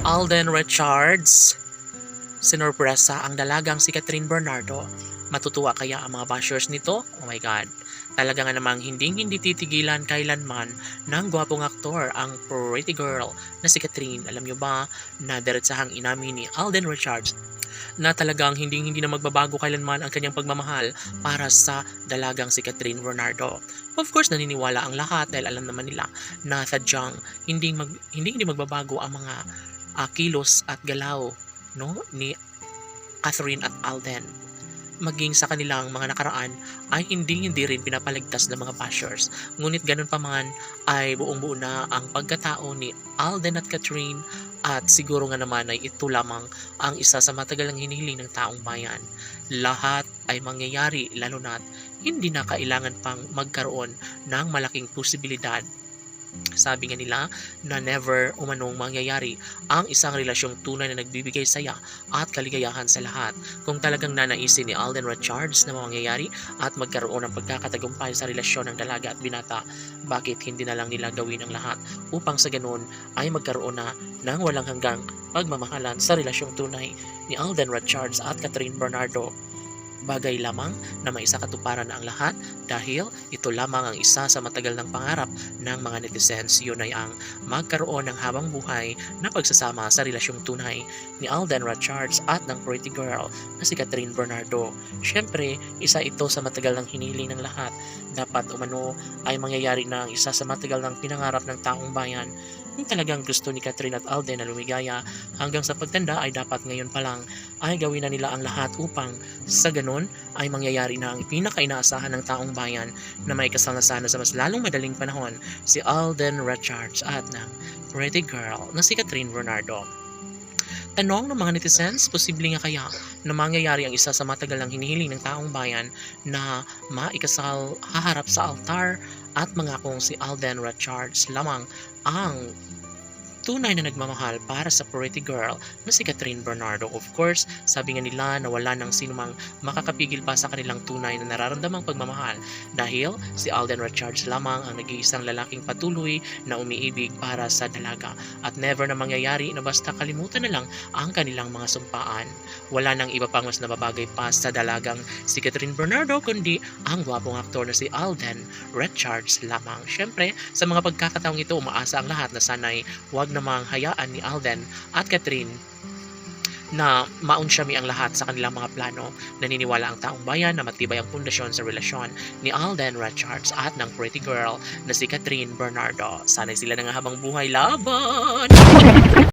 Alden Richards, sinorpresa ang dalagang si Catherine Bernardo. Matutuwa kaya ang mga bashers nito? Oh my God. Talaga nga namang hindi titigilan kailanman ng gwapong aktor ang pretty girl na si Catherine. Alam nyo ba na diretsahang inamin ni Alden Richards na talagang hindi na magbabago kailanman ang kanyang pagmamahal para sa dalagang si Catherine Bernardo. Of course, naniniwala ang lahat dahil alam naman nila na sadyang hindi magbabago ang mga kilos at galaw, no, ni Catherine at Alden. Maging sa kanilang mga nakaraan ay hindi rin pinapaligtas ng mga bashers. Ngunit ganun pa man ay buong-buo na ang pagkatao ni Alden at Catherine, at siguro nga naman ay ito lamang ang isa sa matagal ng hinihiling ng taong bayan. Lahat ay mangyayari lalo na't hindi na kailangan pang magkaroon ng malaking posibilidad. Sabi nga nila na never umanong mangyayari ang isang relasyong tunay na nagbibigay saya at kaligayahan sa lahat. Kung talagang nanaisin ni Alden Richards na mangyayari at magkaroon ng pagkakatagumpay sa relasyon ng dalaga at binata, bakit hindi na lang nila gawin ang lahat upang sa ganun ay magkaroon na ng walang hanggang pagmamahalan sa relasyong tunay ni Alden Richards at Catherine Bernardo? Bagay lamang na maisakatuparan na ang lahat dahil ito lamang ang isa sa matagal ng pangarap ng mga netizens. Yun ay ang magkaroon ng habang buhay na pagsasama sa relasyong tunay ni Alden Richards at ng pretty girl na si Catherine Bernardo. Siyempre, isa ito sa matagal ng hinihiling ng lahat. Dapat umano ay mangyayari na ang isa sa matagal ng pinangarap ng taong bayan. Kung talagang gusto ni Catherine at Alden na lumigaya hanggang sa pagtanda, ay dapat ngayon pa lang ay gawin na nila ang lahat upang sa ganun ay mangyayari na ang pinaka-inaasahan ng taong bayan na may kasal na sana sa mas lalong madaling panahon, si Alden Richards at ng pretty girl na si Catherine Bernardo. Tanong ng mga netizens, posible nga kaya na mangyayari ang isa sa matagal ng hinihiling ng taong bayan na maikasal haharap sa altar at mangakong si Alden Richards lamang ang tunay na nagmamahal para sa pretty girl na si Catherine Bernardo. Of course, sabi nga nila na wala nang sinumang makakapigil pa sa kanilang tunay na nararamdamang pagmamahal dahil si Alden Richards lamang ang nag-iisang lalaking patuloy na umiibig para sa dalaga, at never na mangyayari na basta kalimutan na lang ang kanilang mga sumpaan. Wala nang iba pang mas nababagay pa sa dalagang si Catherine Bernardo kundi ang gwapong aktor na si Alden Richards lamang. Siyempre, sa mga pagkakataong ito, umaasa ang lahat na sana'y wag namang hayaan ni Alden at Catherine na maunsyami ang lahat sa kanilang mga plano. Naniniwala ang taong bayan na matibay ang pundasyon sa relasyon ni Alden Richards at ng pretty girl na si Catherine Bernardo. Sana'y sila na nga habang buhay laban!